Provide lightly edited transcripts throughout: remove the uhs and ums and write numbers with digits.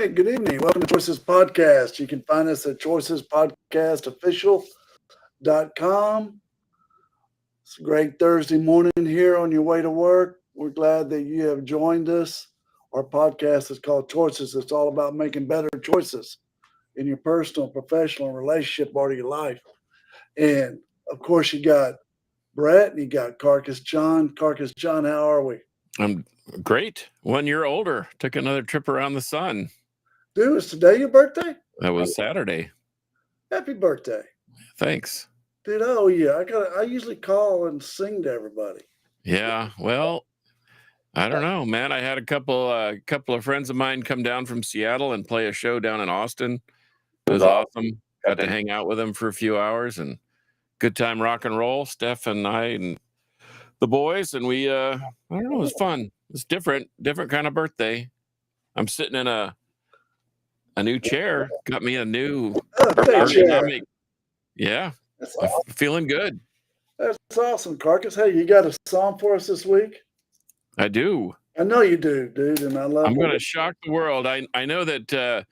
evening. Good evening. Welcome to Choices Podcast. You can find us at choicespodcastofficial.com. It's a great Thursday morning here on your way to work. We're glad that you have joined us. Our podcast is called Choices. It's all about making better choices in your personal, professional, and relationship part of your life. And of course, you got Brett and you got Carcass John. Carcass John, how are we? I'm great. 1 year older. Took another trip around the sun. Dude, is today your birthday? That was Saturday. Happy birthday. Thanks. Dude, oh yeah. I usually call and sing to everybody. Yeah, well, I don't know, man. I had a couple of friends of mine come down from Seattle and play a show down in Austin. It was awesome. Got to hang out with them for a few hours and good time rock and roll. Steph and I and the boys, and we I don't know, it was fun. It's different kind of birthday. I'm sitting in a new chair. Got me a new ergonomic. Yeah, I'm feeling good. That's awesome, Carcass. Hey, you got a song for us this week? I do. I know you do, dude, and I love it. I'm going to shock the world. I know that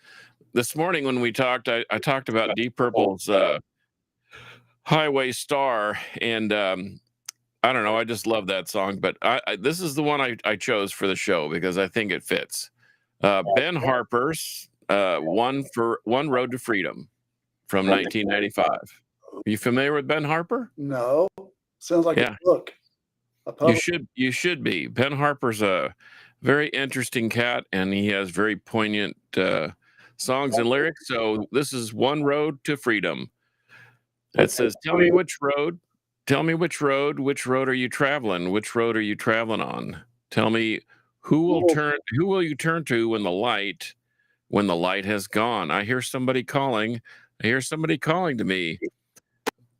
this morning when we talked, I talked about Deep Purple's Highway Star, and I don't know. I just love that song, but this is the one I chose for the show because I think it fits. Ben Harper's One Road to Freedom from 1995. Are you familiar with Ben Harper? No. Sounds like a book. You should be. Ben Harper's a very interesting cat, and he has very poignant songs and lyrics. So this is One Road to Freedom. It says, Tell me which road are you traveling? Which road are you traveling on? Tell me who will you turn to when the light has gone? I hear somebody calling to me.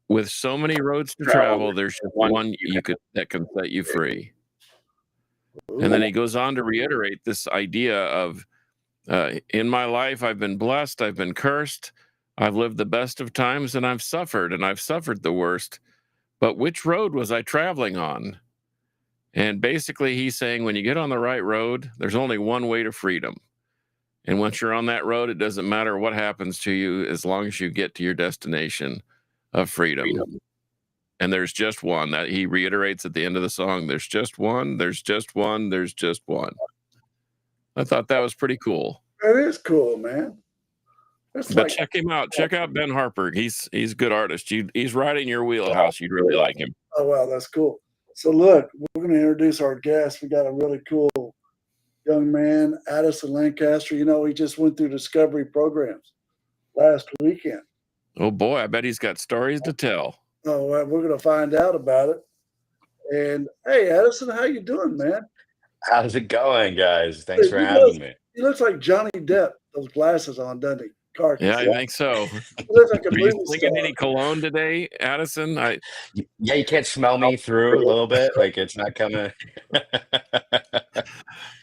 With so many roads to travel, there's just one that can set you free. And then he goes on to reiterate this idea of in my life, I've been blessed, I've been cursed, I've lived the best of times, and I've suffered the worst. But which road was I traveling on? And basically, he's saying when you get on the right road, there's only one way to freedom. And once you're on that road, it doesn't matter what happens to you as long as you get to your destination of freedom. And there's just one. That he reiterates at the end of the song. There's just one. There's just one. There's just one. I thought that was pretty cool. That is cool, man. But check him out. Check out Ben Harper. He's a good artist. He's right in your wheelhouse. You'd really like him. Oh, wow. That's cool. So, look, we're going to introduce our guest. We got a really cool young man, Addison Lancaster. You know, he just went through Discovery programs last weekend. Oh, boy. I bet he's got stories to tell. Oh, well, we're going to find out about it. And, hey, Addison, how you doing, man? How's it going, guys? Thanks for having me. He looks like Johnny Depp, those glasses on, doesn't he? Carcass. Yeah, I think so. He looks like a Are you singing any cologne today, Addison? Yeah, you can't smell me through a little bit. Like it's not coming.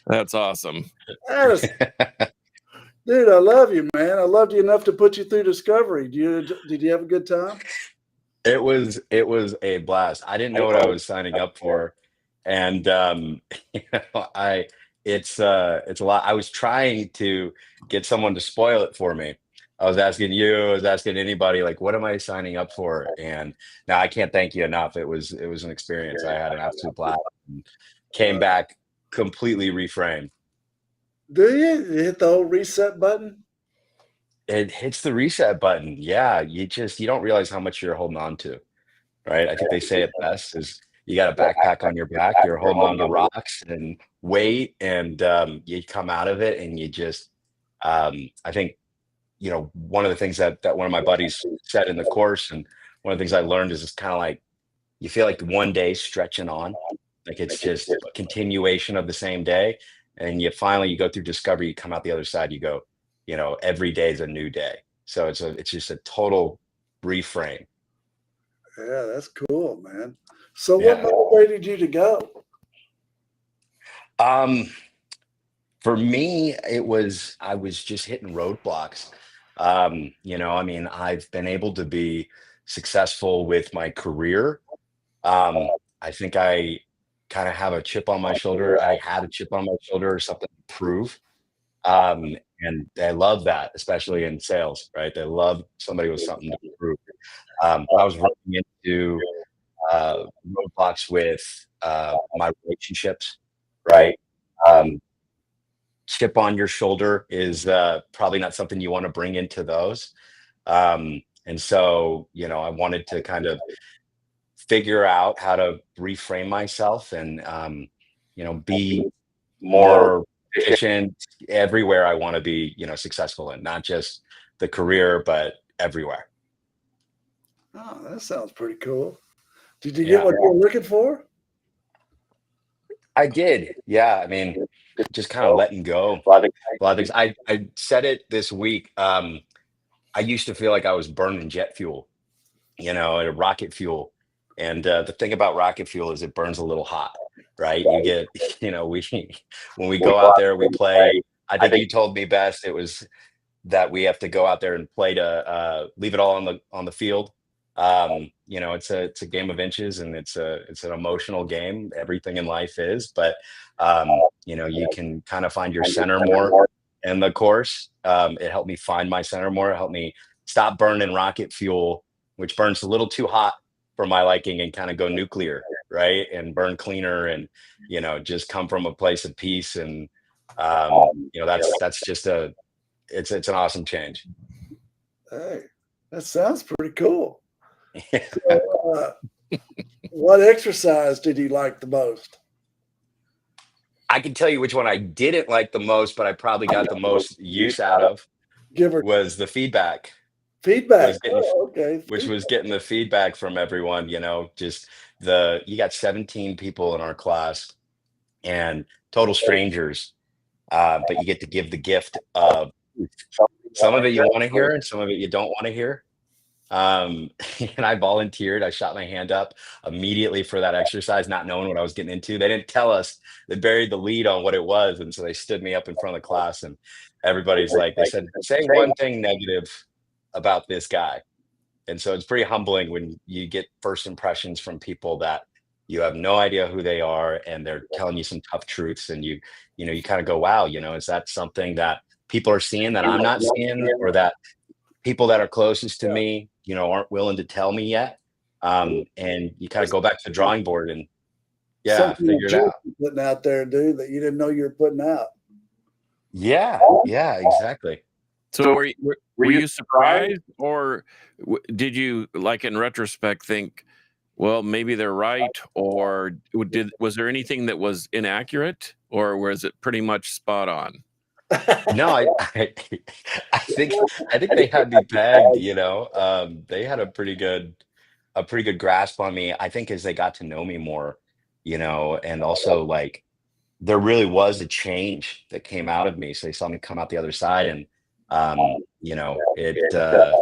That's awesome. Addison. Dude, I love you, man. I loved you enough to put you through Discovery. Did you have a good time? It was a blast. I didn't know what I was signing up for. And it's a lot. I was trying to get someone to spoil it for me. I was asking anybody, like, what am I signing up for? And now I can't thank you enough. It was an experience. I had an absolute blast. And came back completely reframed. Do you hit the whole reset button? It hits the reset button. Yeah, you don't realize how much you're holding on to, right? I think they say it best is you got a backpack on your back, you're holding on to rocks and weight, and you come out of it and you just, I think, one of the things that one of my buddies said in the course, and one of the things I learned is it's kind of like, you feel like one day stretching on, like it's just a continuation of the same day. And you go through Discovery, you come out the other side, you go, every day is a new day. So it's just a total reframe. Yeah, that's cool, man. So what motivated you to go? For me, I was just hitting roadblocks. I've been able to be successful with my career. I think I kind of have a chip on my shoulder. I had a chip on my shoulder or something to prove. And they love that, especially in sales, right? They love somebody with something to prove. I was running into roadblocks with my relationships, right? Um, chip on your shoulder is probably not something you want to bring into those. And so, I wanted to kind of figure out how to reframe myself and, be more efficient everywhere I want to be, successful in, not just the career, but everywhere. Oh, that sounds pretty cool. Did you get Yeah, what you were looking for? I did. Yeah. I mean, just kind of letting go. A lot of things. I said it this week. I used to feel like I was burning jet fuel, and rocket fuel. And the thing about rocket fuel is it burns a little hot, right? You get, we when we go out there, we play. I think you told me best. It was that we have to go out there and play to leave it all on the field. It's a game of inches, and it's an emotional game. Everything in life is, but you can kind of find your center more in the course. It helped me find my center more. It helped me stop burning rocket fuel, which burns a little too hot for my liking, and kind of go nuclear, right? And burn cleaner, and just come from a place of peace. And that's just it's an awesome change. Hey, that sounds pretty cool. So, what exercise did you like the most? I can tell you which one I didn't like the most, but I probably got the most use out of Give her was the feedback. feedback. Was getting Oh, okay. which was getting the feedback from everyone, just you got 17 people in our class and total strangers, but you get to give the gift of some of it you want to hear and some of it you don't want to hear. And I volunteered. I shot my hand up immediately for that exercise, not knowing what I was getting into. They didn't tell us. They buried the lead on what it was, and so they stood me up in front of the class, and everybody's like, they said, "Say one thing negative about this guy." And so it's pretty humbling when you get first impressions from people that you have no idea who they are, and they're telling you some tough truths, and you kind of go, "Wow, is that something that people are seeing that I'm not seeing, or that people that are closest to me, aren't willing to tell me yet?" And you kind of go back to the drawing board and Something figure that it you're out. putting out there, dude, that you didn't know you were putting out. Yeah, exactly. So were you surprised, or did you, like, in retrospect, think, well, maybe they're right, or was there anything that was inaccurate, or was it pretty much spot on? No, I think they had me pegged. They had a pretty good grasp on me. I think as they got to know me more, and also like there really was a change that came out of me. So they saw me come out the other side, and it.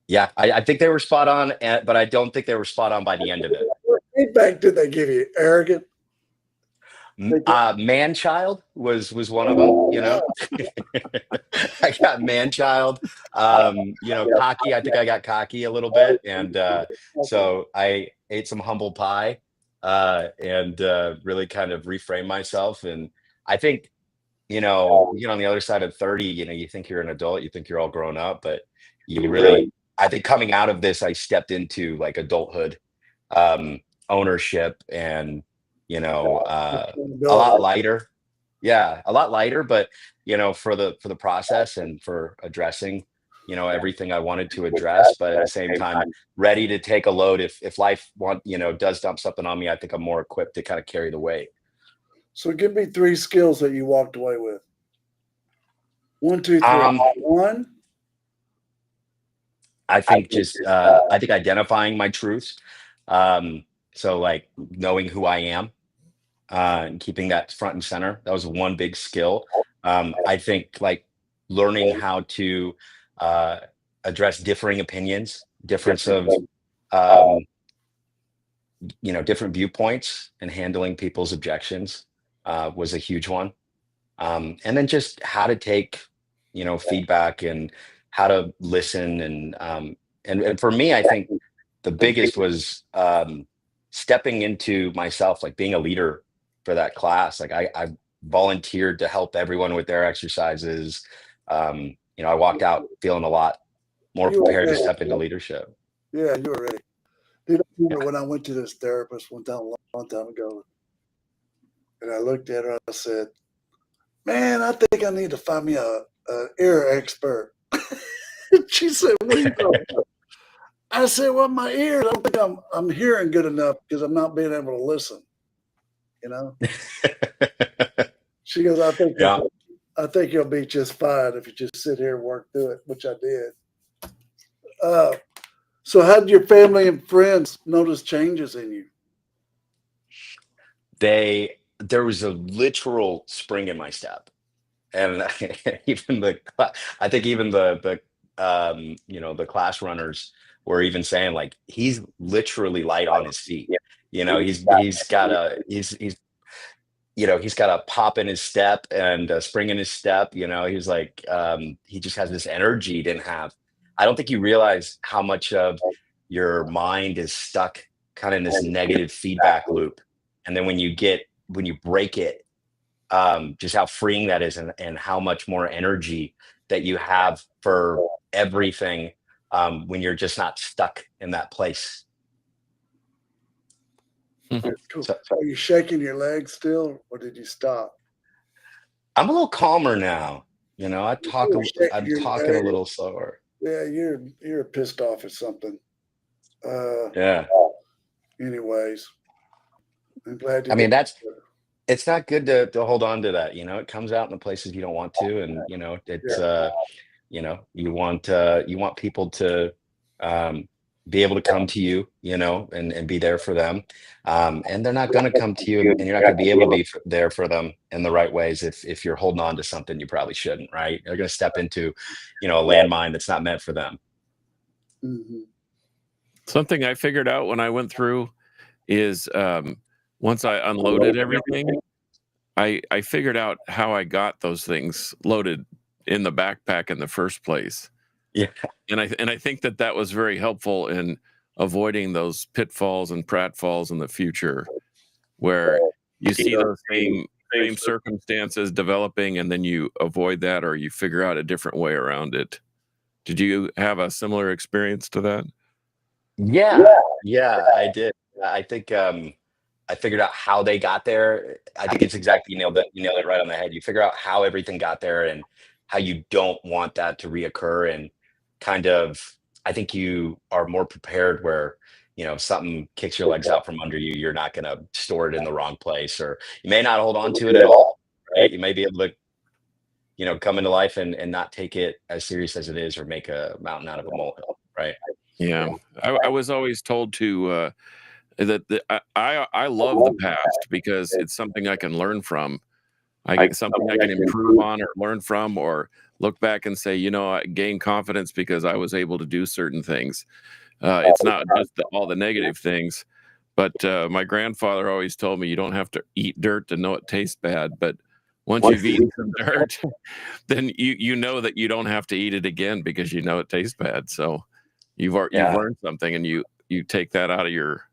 Yeah, I think they were spot on, but I don't think they were spot on by the end of it. What feedback did they give you? Arrogant? Man child was one of them. I got man child. Cocky. I think I got cocky a little bit, and so I ate some humble pie, and really kind of reframe myself. And I think you get on the other side of 30. You think you're an adult, you think you're all grown up, but you really. I think coming out of this, I stepped into like adulthood, ownership, and a lot lighter. Yeah, a lot lighter, but for the process and for addressing, everything I wanted to address, but at the same time, ready to take a load if life does dump something on me. I think I'm more equipped to kind of carry the weight. So give me 3 skills that you walked away with. 1, 2, 3. Um, 1. I think I think identifying my truths. So like knowing who I am, and keeping that front and center. That was one big skill. I think like learning how to address differing opinions, difference of um, different viewpoints, and handling people's objections was a huge one. And then just how to take feedback, and how to listen, and for me, I think the biggest was stepping into myself, like being a leader for that class. Like volunteered to help everyone with their exercises. I walked out feeling a lot more You were prepared to ready. step into leadership. Yeah, you were ready. Dude, I remember Yeah. when I went to this therapist one time, a long time ago, and I looked at her, I said, man, I think I need to find me a ear expert. She said, what are you talking about? I said, well, my ears, I don't think I'm hearing good enough because I'm not being able to listen. You know? She goes, Yeah. I think you'll be just fine if you just sit here and work through it, which I did. So how did your family and friends notice changes in you? There was a literal spring in my step. And I think even the class runners were even saying like he's literally light on his feet. He's got a pop in his step and a spring in his step. He's like he just has this energy he didn't have. I don't think you realize how much of your mind is stuck kind of in this negative feedback loop. And then when you break it, just how freeing that is, and how much more energy that you have for everything when you're just not stuck in that place. Cool. So Are you shaking your legs still, or did you stop? I'm a little calmer now. Shaking I'm your talking a legs. little slower. Yeah, you're pissed off at something. Yeah. Anyways, I'm glad you I mean, did. it's not good to hold on to that. It comes out in the places you don't want to. And, it's, Yeah. you want people to be able to come to you, and be there for them. And they're not going to come to you, and you're not going to be able to be there for them in the right ways if you're holding on to something you probably shouldn't, right? They're going to step into, a landmine that's not meant for them. Mhm. Something I figured out when I went through is once I unloaded everything, I figured out how I got those things loaded in the backpack in the first place. Yeah. And I think that was very helpful in avoiding those pitfalls and pratfalls in the future, where you see those same circumstances developing, and then you avoid that, or you figure out a different way around it. Did you have a similar experience to that? Yeah, I did. I think I figured out how they got there. I think it's exactly you nailed it right on the head. You figure out how everything got there and how you don't want that to reoccur, and kind of I think you are more prepared where, if something kicks your legs out from under you, you're not gonna store it in the wrong place, or you may not hold on to it at all, right? You may be able to, come into life and not take it as serious as it is, or make a mountain out of a molehill, right? Yeah, I was always told to I love the past because it's something I can learn from. Something I can improve on or learn from, or look back and say, I gained confidence because I was able to do certain things. It's not just all the negative things, but my grandfather always told me you don't have to eat dirt to know it tastes bad. But once you've eaten some dirt, then you know that you don't have to eat it again because you know it tastes bad. So you've Yeah. learned something, and you take that out of your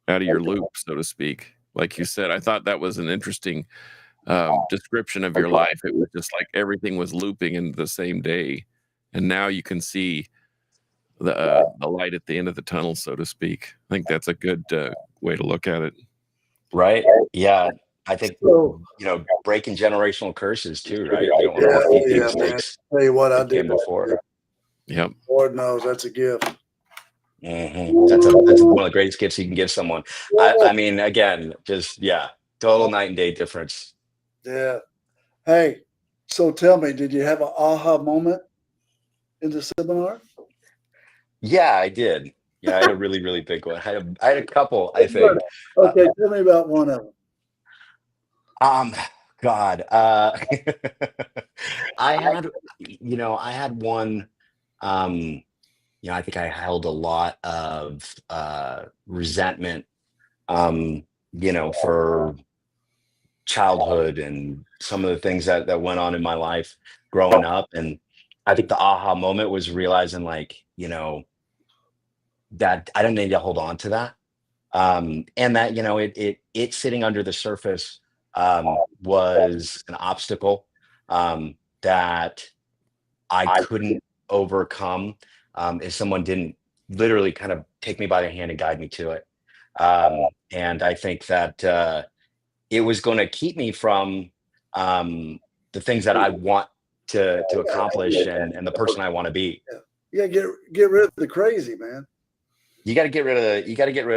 loop, so to speak. Like you said, I thought that was an interesting description of your life. It was just like everything was looping in the same day, and now you can see the light at the end of the tunnel, so to speak. I think that's a good way to look at it. Right? Yeah. I think, So, breaking generational curses too, right? You don't want to yeah, repeat the yeah, man. mistakes Tell you what, I that did came that. before. Yep. Lord knows that's a gift. That's one of the greatest gifts you can give someone. I mean, again, just total night and day difference. Yeah. Hey, so tell me, did you have an aha moment in the seminar? Yeah, I did. Yeah, I had a really, really big one. I had a couple, I think. Okay, tell me about one of them. Um, God, I had one. Um, I think I held a lot of resentment, for childhood and some of the things that went on in my life growing up. And I think the aha moment was realizing, like, that I didn't need to hold on to that. And that, it's sitting under the surface was an obstacle that I couldn't overcome if someone didn't literally kind of take me by the hand and guide me to it. And I think that it was going to keep me from the things that I want to accomplish and the person I want to be. Yeah, get rid of the crazy, man. You got to get rid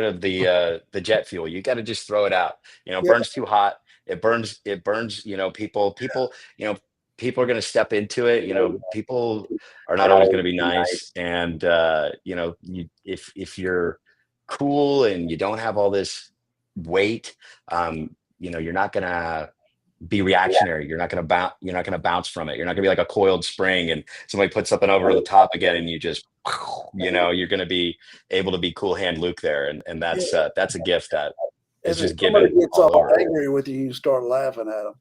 of the jet fuel. You got to just throw it out. Yeah. Burns too hot. It burns. People, people are going to step into it. People are not always going to be nice. And if you're cool and you don't have all this weight, you're not going to be reactionary. You're not going to bounce. You're not going to bounce from it. You're not going to be like a coiled spring and somebody puts something over the top again and you just, you're going to be able to be cool hand Luke there. And that's a gift that is just given. Somebody gets all angry with you, you start laughing at them.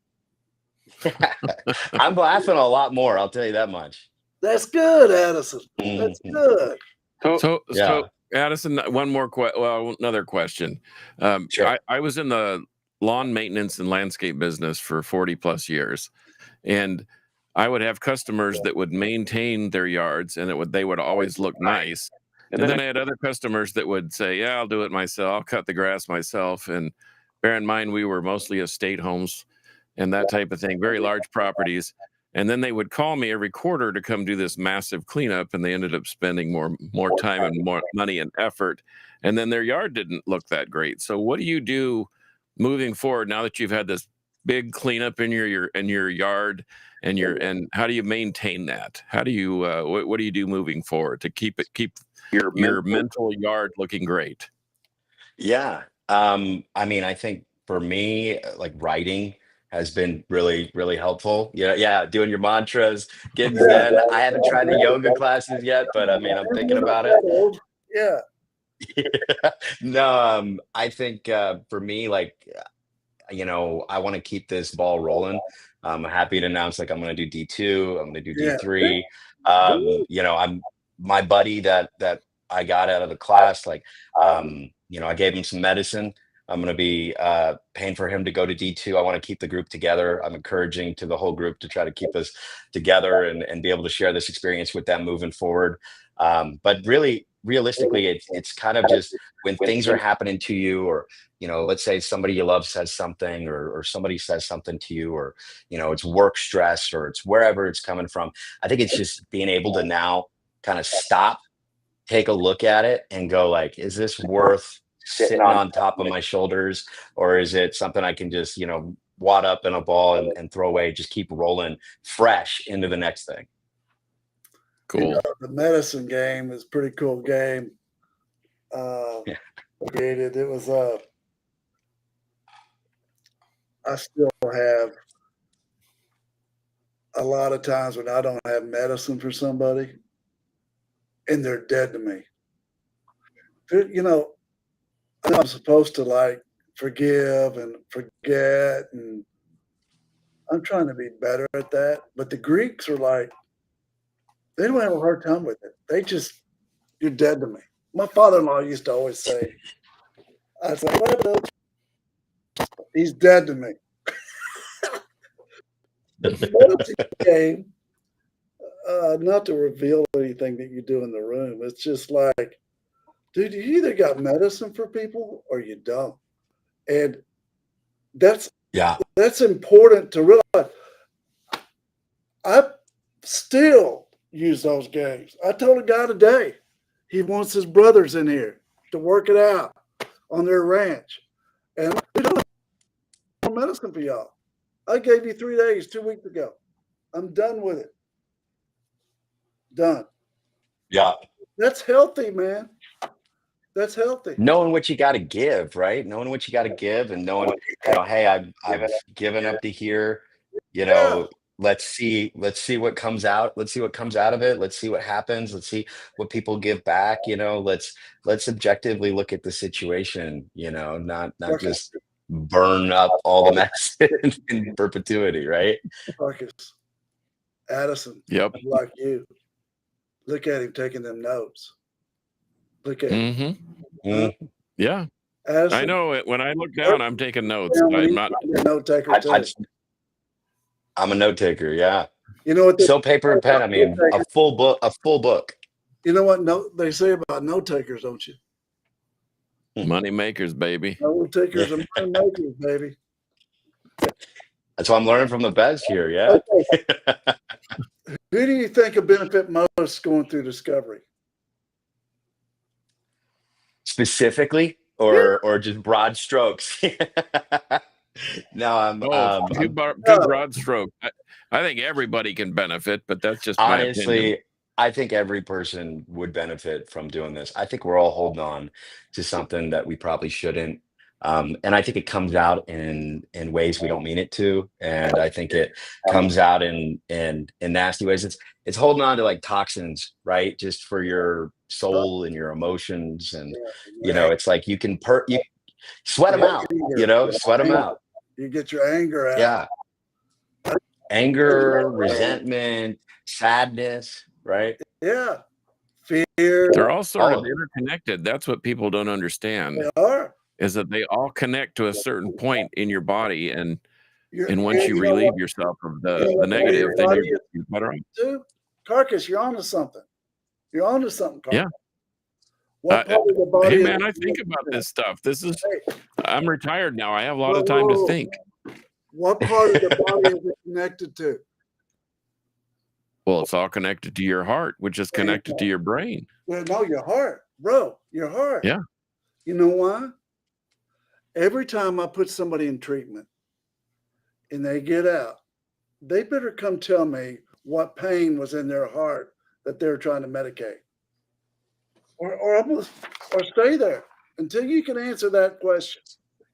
I'm laughing a lot more. I'll tell you that much. That's good, Addison. That's good. So Addison, another question. Sure. I was in the lawn maintenance and landscape business for 40 plus years. And I would have customers that would maintain their yards and they would always look nice. And then I had other customers that would say, yeah, I'll do it myself. I'll cut the grass myself. And bear in mind, we were mostly estate homes and that type of thing, very large properties. And then they would call me every quarter to come do this massive cleanup. And they ended up spending more time and more money and effort. And then their yard didn't look that great. So what do you do moving forward now that you've had this big cleanup in your yard and how do you maintain that? How do you what do you do moving forward to keep your mental yard looking great? Yeah. I think for me, like writing has been really, really helpful. Yeah, doing your mantras, getting zen. I haven't tried the yoga classes yet, but I'm thinking about it. Yeah. No, I think for me, I want to keep this ball rolling. I'm happy to announce I'm going to do D2. I'm going to do D3. I'm my buddy that I got out of the class. I gave him some medicine. I'm going to be paying for him to go to D2. I want to keep the group together. I'm encouraging to the whole group to try to keep us together and be able to share this experience with them moving forward. But really, realistically, it's kind of just when things are happening to you, or let's say somebody you love says something, or somebody says something to you, or it's work stress, or it's wherever it's coming from. I think it's just being able to now kind of stop, take a look at it, and go is this worth sitting on top of my shoulders, or is it something I can just wad up in a ball and throw away, just keep rolling fresh into the next thing. Cool. The medicine game is a pretty cool game. Created. It was I still have a lot of times when I don't have medicine for somebody and they're dead to me. I'm supposed to forgive and forget, and I'm trying to be better at that. But the Greeks are they don't have a hard time with it. They just, you're dead to me. My father-in-law used to always say, I was like, what? He's dead to me. The medicine game, not to reveal anything that you do in the room. It's just dude, you either got medicine for people or you don't. And that's important to realize. I still use those games. I told a guy today, he wants his brothers in here to work it out on their ranch. And we don't have medicine for y'all. I gave you 3 days 2 weeks ago. I'm done with it. Done. Yeah. That's healthy, man. That's healthy. Knowing what you got to give, right? Knowing what you got to give, and knowing, hey, I've given up to here. Let's see what comes out. Let's see what comes out of it. Let's see what happens. Let's see what people give back. Let's objectively look at the situation. Not just burn up all the mess in perpetuity, right? Marcus, Addison. Yep. Like you. Look at him taking them notes. Look at him. Mm-hmm. Yeah. Addison, I know it. When I look down, I'm taking notes. down when I'm you not. find a note taker too. I'm a note taker. Yeah. You know what they So paper and pen. I mean, note a takers- full book. A full book. you know what note they say about note takers, don't you? Money makers, baby. Note takers are money makers, baby. That's what I'm learning from the best here. Yeah. Okay. Who do you think will benefit most going through discovery? Specifically, or just broad strokes. No, Oh, two broad stroke. I think everybody can benefit, but that's just my opinion. honestly, I think every person would benefit from doing this. I think we're all holding on to something that we probably shouldn't. And I think it comes out in ways we don't mean it to. And I think it comes out in nasty ways. It's holding on to like toxins, right? Just for your soul and your emotions. And it's like you sweat them out, sweat them out. You get your anger out. Yeah. Anger, resentment, sadness, right? Yeah. Fear. They're all sort All of of it. interconnected. That's what people don't understand, They are. is that they all connect to a certain point in your body, and You're- once you know relieve what? yourself of You the know what negative, your then body you're better off. Dude, Carcass, you're onto something. You're onto something, Carcass. Yeah. What part of the body? Hey is man, I it think connected about to? this stuff. Hey, I'm retired now. I have a lot of time to whoa. think. What part of the body is it connected to? Well, it's all connected to your heart, which is connected to your brain. Well, no, your heart, bro. Your heart. Yeah. You know why? Every time I put somebody in treatment and they get out, they better come tell me what pain was in their heart that they're trying to medicate. Or stay there until you can answer that question.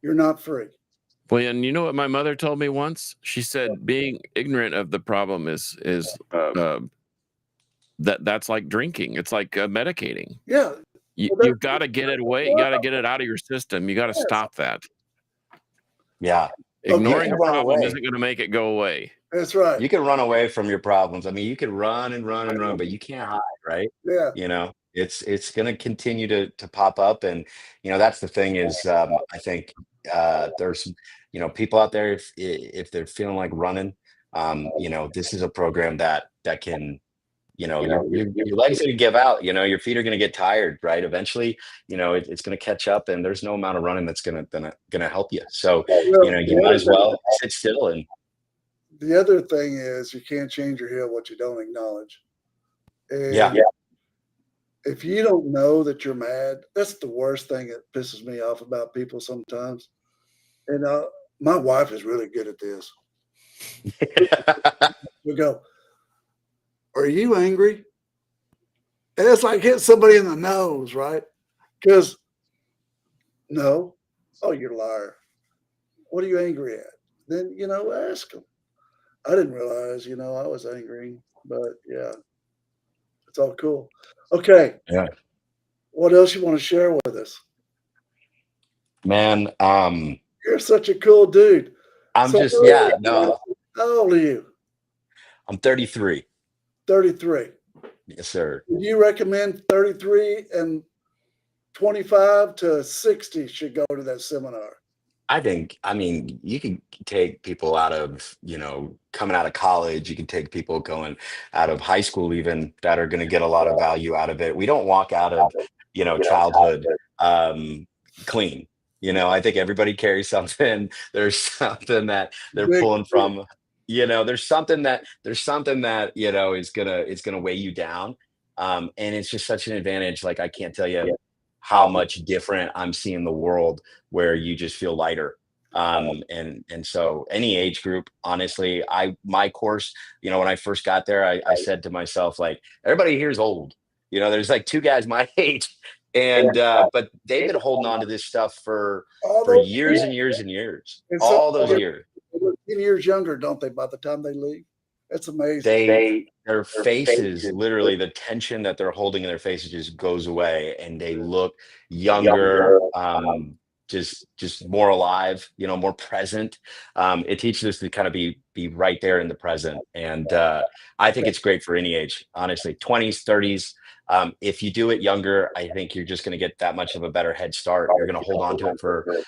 You're not free. Well, and you know what my mother told me once? She said being ignorant of the problem is that's like drinking. It's like medicating. Yeah. You've got to get it away. You got to get it out of your system. You got to stop that. Yeah. Ignoring You a can run problem away. isn't going to make it go away. That's right. You can run away from your problems. I mean, you can run and run and run, but you can't hide, right? Yeah. It's going to continue to pop up, and that's the thing is, I think there's people out there, if they're feeling like running, this is a program that can, your legs are going to give out, your feet are going to get tired, right? Eventually, it's going to catch up, and there's no amount of running that's going to help you. So, you might as well sit still. And the other thing is you can't change or heal what you don't acknowledge. And yeah. if you don't know that you're mad, that's the worst thing that pisses me off about people sometimes. And my wife is really good at this. We go, are you angry? And it's like hitting somebody in the nose, right? Because no. Oh, you're a liar. What are you angry at? Then, ask them. I didn't realize, I was angry, but yeah, it's all cool. Okay. Yeah. What else you want to share with us? Man, You're such a cool dude. I'm So just, how yeah, no, old are you? I'm 33. 33. Yes, sir. Would you recommend 33 and 25 to 60 should go to that seminar? I mean, you can take people out of, coming out of college, you can take people going out of high school even that are going to get a lot of value out of it. We don't walk out of, childhood clean. I think everybody carries something. There's something that they're pulling from, there's something that it's gonna weigh you down. And it's just such an advantage. Like I can't tell you how much different I'm seeing the world where you just feel lighter. And so any age group, honestly, my course, when I first got there, I said to myself, like, everybody here is old. There's like two guys my age, and but they've been holding on to this stuff for years and years and years. All those years. They look 10 years younger, don't they, by the time they leave? That's amazing. Their faces, literally the tension that they're holding in their faces just goes away, and they look younger. just more alive, more present. It teaches us to kind of be right there in the present. And I think it's great for any age, honestly, 20s, 30s. If you do it younger, I think you're just going to get that much of a better head start. You're going to hold on to it for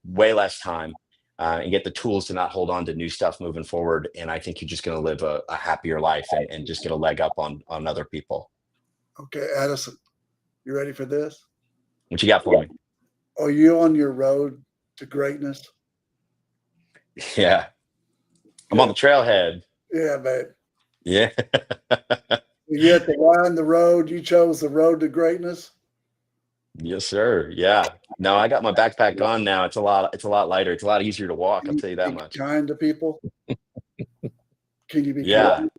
way less time. And get the tools to not hold on to new stuff moving forward. And I think you're just going to live a happier life and just get a leg up on other people. Okay, Addison, you ready for this? What you got for me? Are you on your road to greatness? Yeah. I'm on the trailhead. Yeah, babe. Yeah. You have to line the road. You chose the road to greatness. Yes, sir. Yeah. No, I got my backpack on now. It's a lot lighter. It's a lot easier to walk. I'll tell you that much. Kind to people. Can you be Yeah. kind?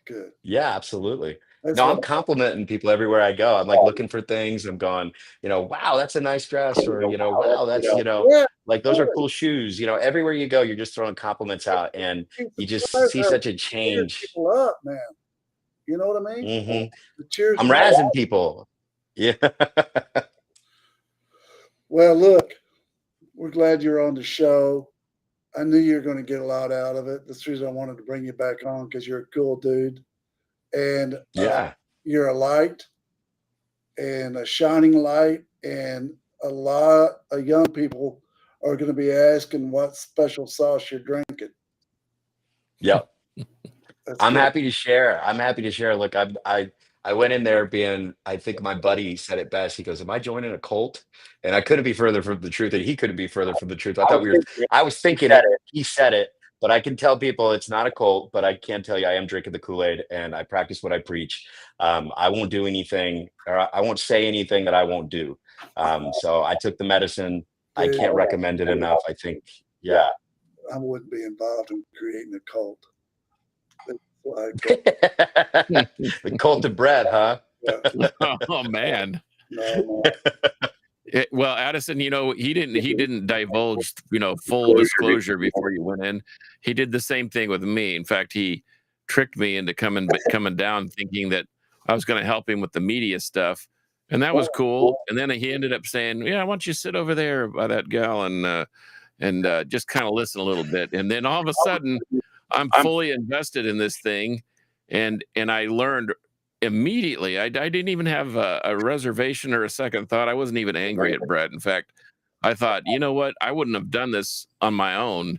Good. Yeah, absolutely. That's No, I'm what- complimenting people everywhere I go. I'm like looking for things. I'm going, wow, that's a nice dress, or wow, that's Yeah. like those are cool shoes. Everywhere you go, you're just throwing compliments out, and you just see such a change. People up, man. You know what I mean? hmm The cheers. I'm razzing people. Yeah. Well, look, we're glad you're on the show. I knew you were going to get a lot out of it. That's the reason I wanted to bring you back on, because you're a cool dude. And Yeah. you're a light, and a shining light. And a lot of young people are going to be asking what special sauce you're drinking. Yep. That's I'm good. happy to share. Look, I went in there being, I think my buddy said it best. He goes, "Am I joining a cult?" And I couldn't be further from the truth, and he couldn't be further from the truth. I was thinking it. He said it, but I can tell people it's not a cult. But I can tell you, I am drinking the Kool-Aid, and I practice what I preach. I won't do anything, or I won't say anything that I won't do. So I took the medicine. I can't recommend it enough. I think, yeah. I wouldn't be involved in creating a cult. Like, The cult of bread, huh? yeah, Oh man. no. Well, Addison, he didn't divulge, full disclosure before you went in. He did the same thing with me. In fact, he tricked me into coming down, thinking that I was going to help him with the media stuff, and that was cool. And then he ended up saying, "Yeah, why don't you sit over there by that gal and just kind of listen a little bit." And then all of a sudden, I'm fully invested in this thing, and I learned immediately. I didn't even have a reservation or a second thought. I wasn't even angry at Brett. In fact, I thought, you know what? I wouldn't have done this on my own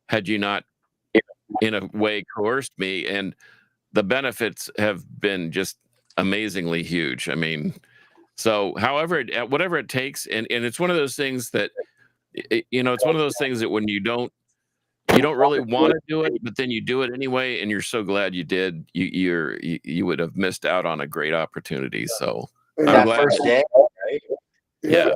had you not, in a way, coerced me. And the benefits have been just amazingly huge. I mean, so whatever it takes, and it's one of those things that, it's one of those things that when you don't really want to do it, but then you do it anyway, and you're so glad you did. You would have missed out on a great opportunity. So I'm That glad. first day, right? Yeah.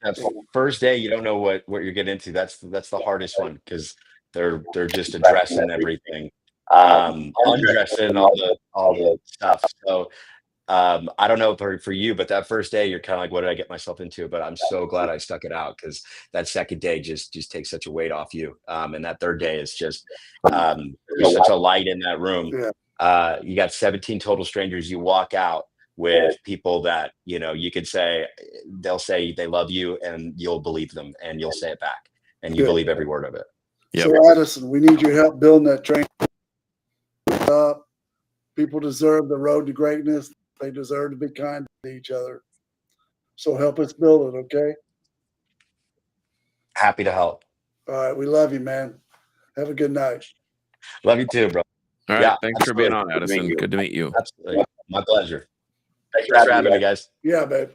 That first day, you don't know what you're getting into. That's the hardest one, because they're just addressing everything, undressing all the stuff. So I don't know for you, but that first day, you're kind of like, what did I get myself into? But I'm so glad I stuck it out, because that second day just takes such a weight off you. And that third day is just, there's such a light in that room. You got 17 total strangers. You walk out with people that, you could say, they'll say they love you, and you'll believe them, and you'll say it back, and you believe every word of it. Yep. So Addison, we need your help building that train up. People deserve the road to greatness. They deserve to be kind to each other. So help us build it, okay? Happy to help. All right. We love you, man. Have a good night. Love you too, bro. All right. Yeah, Thanks for being absolutely. on, Addison. Good to meet you. Absolutely. My pleasure. Thanks for having me, guys. Yeah, babe.